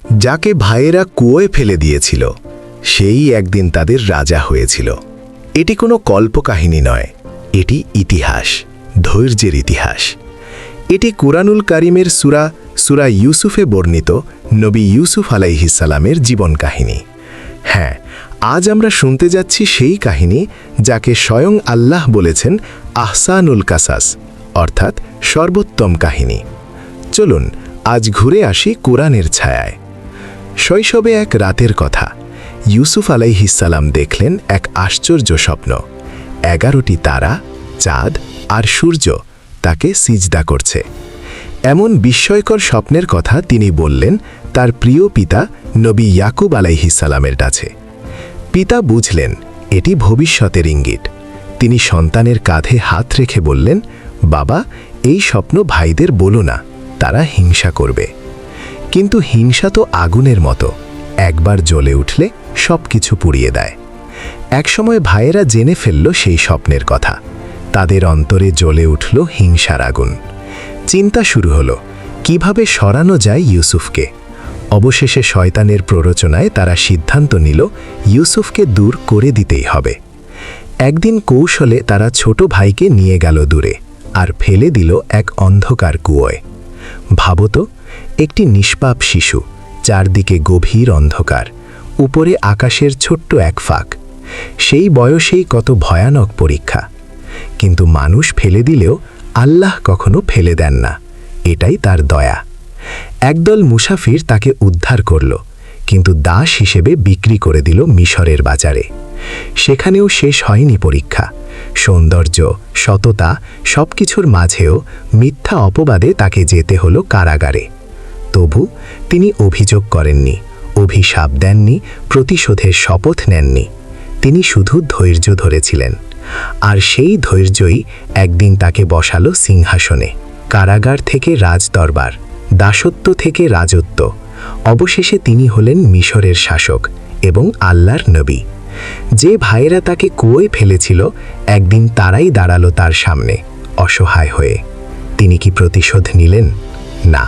যাকে ভাইয়েরা কুয়োয় ফেলে দিয়েছিল সেই একদিন তাদের রাজা হয়েছিল। এটি কোনো কল্পকাহিনী নয়, এটি ইতিহাস, ধৈর্যের ইতিহাস। এটি কুরআনুল কারিমের সূরা ইউসুফে বর্ণিত নবী ইউসুফ আলাইহিসসালামের জীবন কাহিনী। হ্যাঁ, আজ আমরা শুনতে যাচ্ছি সেই কাহিনী যাকে স্বয়ং আল্লাহ বলেছেন আহসানুল কাসাস, অর্থাৎ সর্বোত্তম কাহিনী। চলুন আজ ঘুরে আসি কুরআনের ছায়ায়। শৈশবে এক রাতের কথা, ইউসুফ আলাইহিসসালাম দেখলেন এক আশ্চর্য স্বপ্ন। 11টি তারা, চাঁদ আর সূর্য তাকে সিজদা করছে। এমন বিস্ময়কর স্বপ্নের কথা তিনি বললেন তার প্রিয় পিতা নবী ইয়াকুব আলাইহিসসালামের কাছে। পিতা বুঝলেন এটি ভবিষ্যতের ইঙ্গিত। তিনি সন্তানের কাঁধে হাত রেখে বললেন, বাবা, এই স্বপ্ন ভাইদের বলো না, তারা হিংসা করবে। কিন্তু হিংসা তো আগুনের মতো, একবার জ্বলে উঠলে সব কিছু পুড়িয়ে দেয়। একসময় ভাইয়েরা জেনে ফেলল সেই স্বপ্নের কথা। তাদের অন্তরে জ্বলে উঠল হিংসার আগুন। চিন্তা শুরু হলো কিভাবে সরানো যায় ইউসুফকে। অবশেষে শয়তানের প্ররোচনায় তারা সিদ্ধান্ত নিল ইউসুফকে দূর করে দিতেই হবে। একদিন কৌশলে তারা ছোট ভাইকে নিয়ে গেল দূরে আর ফেলে দিল এক অন্ধকার কুয়োয়। ভাবতো, একটি নিষ্পাপ শিশু, চারদিকে গভীর অন্ধকার, উপরে আকাশের ছোট্ট এক ফাঁক। সেই বয়সেই কত ভয়ানক পরীক্ষা। কিন্তু মানুষ ফেলে দিলেও আল্লাহ কখনো ফেলে দেন না, এটাই তার দয়া। একদল মুসাফির তাকে উদ্ধার করল, কিন্তু দাস হিসেবে বিক্রি করে দিল মিশরের বাজারে। সেখানেও শেষ হয়নি পরীক্ষা। সৌন্দর্য, সততা সবকিছুর মাঝেও মিথ্যা অপবাদে তাকে যেতে হলো কারাগারে। তবু তিনি অভিযোগ করেননি, অভিশাপ দেননি, প্রতিশোধের শপথ নেননি। তিনি শুধু ধৈর্য ধরেছিলেন। আর সেই ধৈর্যই একদিন তাকে বসালো সিংহাসনে। কারাগার থেকে রাজদরবার, দাসত্ব থেকে রাজত্ব। অবশেষে তিনি হলেন মিশরের শাসক এবং আল্লাহর নবী। যে ভাইয়েরা তাকে কুয়োয় ফেলেছিল, একদিন তারাই দাঁড়ালো তার সামনে অসহায় হয়ে। তিনি কি প্রতিশোধ নিলেন? না,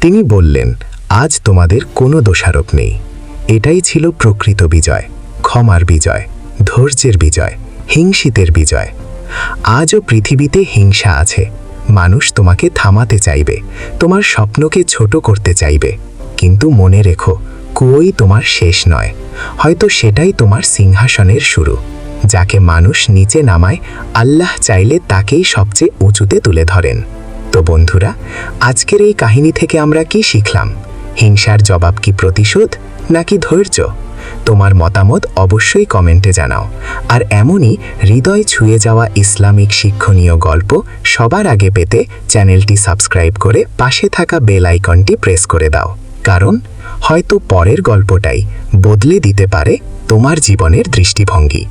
তিনি বললেন, আজ তোমাদের কোনো দোষারোপ নেই। এটাই ছিল প্রকৃত বিজয়, ক্ষমার বিজয়, ধৈর্যের বিজয়, হিংসিতের বিজয়। আজও পৃথিবীতে হিংসা আছে। মানুষ তোমাকে থামাতে চাইবে, তোমার স্বপ্নকে ছোট করতে চাইবে। কিন্তু মনে রেখো, কুয়োই তোমার শেষ নয়, হয়তো সেটাই তোমার সিংহাসনের শুরু। যাকে মানুষ নিচে নামায়, আল্লাহ চাইলে তাকেই সবচেয়ে উঁচুতে তুলে ধরেন। তো বন্ধুরা, আজকের এই কাহিনী থেকে আমরা কি শিখলাম? হিংসার জবাব কি প্রতিশোধ নাকি ধৈর্য? তোমার মতামত অবশ্যই কমেন্টে জানাও। আর এমনই হৃদয় ছুঁয়ে যাওয়া ইসলামিক শিক্ষণীয় গল্প সবার আগে পেতে চ্যানেলটি সাবস্ক্রাইব করে পাশে থাকা বেল আইকনটি প্রেস করে দাও। কারণ হয়তো পরের গল্পটাই বদলে দিতে পারে তোমার জীবনের দৃষ্টিভঙ্গি।